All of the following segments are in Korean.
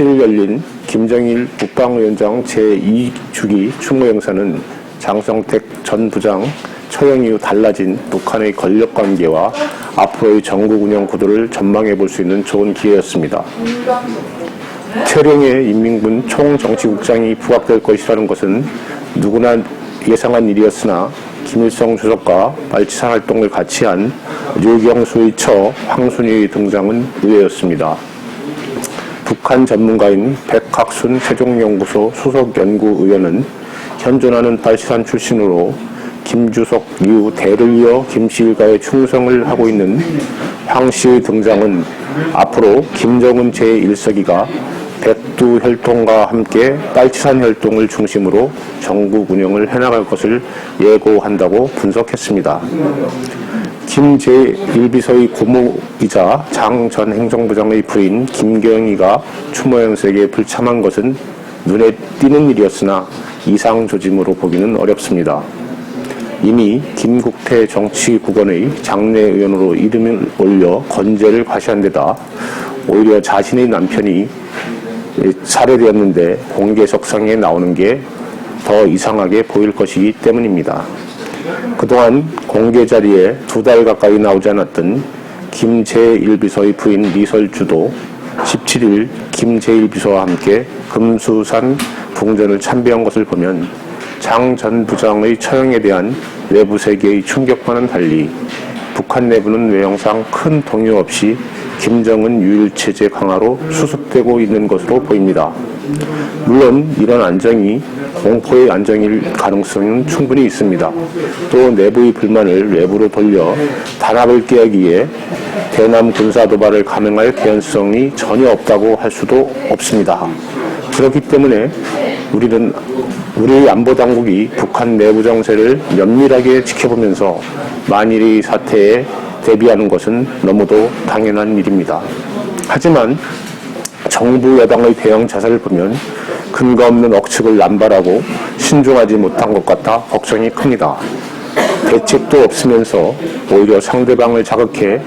17일 열린 김정일 국방위원장 제2주기 추모행사는 장성택 전 부장 처형 이후 달라진 북한의 권력관계와 앞으로의 전국 운영 구도를 전망해 볼 수 있는 좋은 기회였습니다. 최령의 인민군 총정치국장이 부각될 것이라는 것은 누구나 예상한 일이었으나 김일성 주석과 말치사 활동을 같이 한 류경수의 처 황순희의 등장은 의외였습니다. 북한 전문가인 백학순 세종연구소 수석연구위원은 현존하는 발치산 출신으로 김주석, 류, 대를 이어 김씨 일가에 충성을 하고 있는 황씨의 등장은 앞으로 김정은 제1서기가 백두 혈통과 함께 빨치산 혈통을 중심으로 전국 운영을 해나갈 것을 예고한다고 분석했습니다. 김 제1비서의 고모이자 장 전 행정부장의 부인 김경희가 추모행사에게 불참한 것은 눈에 띄는 일이었으나 이상조짐으로 보기는 어렵습니다. 이미 김국태 정치국원의 장례의원으로 이름을 올려 건재를 과시한 데다 오히려 자신의 남편이 살해되었는데 공개석상에 나오는 게 더 이상하게 보일 것이기 때문입니다. 그동안 공개 자리에 2달 가까이 나오지 않았던 김 제1비서의 부인 리설주도 17일 김 제1비서와 함께 금수산 붕전을 참배한 것을 보면 장 전 부장의 처형에 대한 외부 세계의 충격과는 달리 북한 내부는 외형상 큰 동요 없이 김정은 유일체제 강화로 수습되고 있는 것으로 보입니다. 물론 이런 안정이 공포의 안정일 가능성은 충분히 있습니다. 또 내부의 불만을 외부로 돌려 단합을 깨기 위해 대남 군사 도발을 감행할 개연성이 전혀 없다고 할 수도 없습니다. 그렇기 때문에 우리는 우리 안보당국이 북한 내부 정세를 면밀하게 지켜보면서 만일의 사태에 대비하는 것은 너무도 당연한 일입니다. 하지만 정부 여당의 대형 자세를 보면 근거 없는 억측을 남발하고 신중하지 못한 것 같아 걱정이 큽니다. 대책도 없으면서 오히려 상대방을 자극해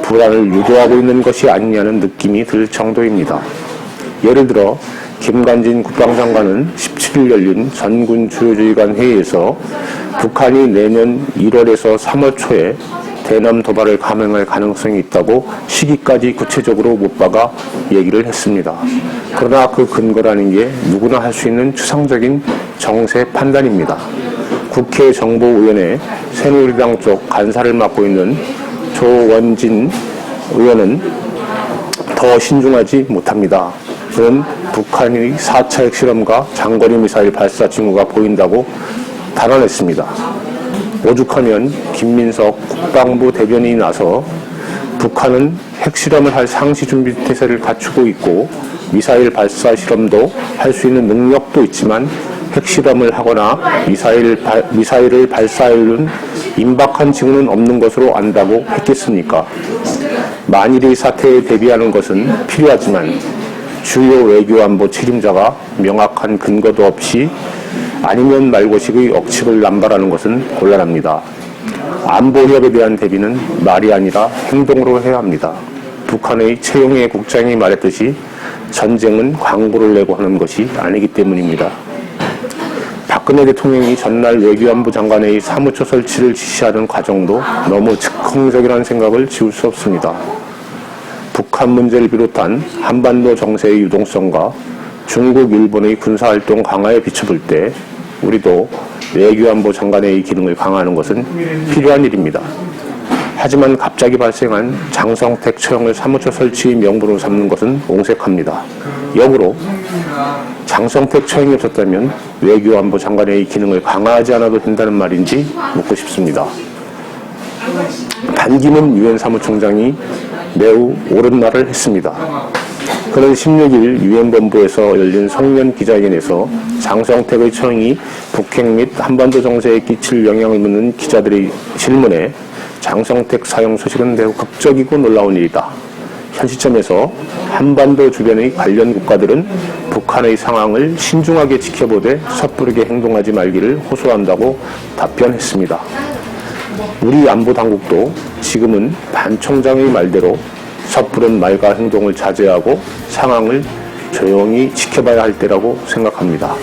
불안을 유도하고 있는 것이 아니냐는 느낌이 들 정도입니다. 예를 들어 김관진 국방장관은 17일 열린 전군 주요지휘관 회의에서 북한이 내년 1월에서 3월 초에 대남 도발을 감행할 가능성이 있다고 시기까지 구체적으로 못 박아 얘기를 했습니다. 그러나 그 근거라는 게 누구나 할 수 있는 추상적인 정세 판단입니다. 국회 정보위원회 새누리당 쪽 간사를 맡고 있는 조원진 의원은 더 신중하지 못합니다. 그는 북한의 4차 핵실험과 장거리 미사일 발사 징후가 보인다고 단언했습니다. 오죽하면 김민석 국방부 대변인이 나서 북한은 핵실험을 할 상시 준비 태세를 갖추고 있고 미사일 발사 실험도 할 수 있는 능력도 있지만 핵실험을 하거나 미사일을 발사하려는 임박한 징후는 없는 것으로 안다고 했겠습니까? 만일의 사태에 대비하는 것은 필요하지만 주요 외교안보 책임자가 명확한 근거도 없이 아니면 말고식의 억측을 남발하는 것은 곤란합니다. 안보협에 대한 대비는 말이 아니라 행동으로 해야 합니다. 북한의 최용해 국장이 말했듯이 전쟁은 광고를 내고 하는 것이 아니기 때문입니다. 박근혜 대통령이 전날 외교안보 장관의 사무처 설치를 지시하는 과정도 너무 즉흥적이라는 생각을 지울 수 없습니다. 북한 문제를 비롯한 한반도 정세의 유동성과 중국, 일본의 군사활동 강화에 비춰볼 때 우리도 외교안보 장관의 기능을 강화하는 것은 필요한 일입니다. 하지만 갑자기 발생한 장성택 처형을 사무처 설치의 명분으로 삼는 것은 옹색합니다. 역으로 장성택 처형이 없었다면 외교안보 장관의 기능을 강화하지 않아도 된다는 말인지 묻고 싶습니다. 반기문 유엔 사무총장이 매우 옳은 말을 했습니다. 그는 16일 유엔본부에서 열린 송년 기자회견에서 장성택의 처형이 북핵 및 한반도 정세에 끼칠 영향을 묻는 기자들의 질문에 장성택 사형 소식은 매우 극적이고 놀라운 일이다. 현 시점에서 한반도 주변의 관련 국가들은 북한의 상황을 신중하게 지켜보되 섣부르게 행동하지 말기를 호소한다고 답변했습니다. 우리 안보당국도 지금은 반 총장의 말대로 섣부른 말과 행동을 자제하고 상황을 조용히 지켜봐야 할 때라고 생각합니다.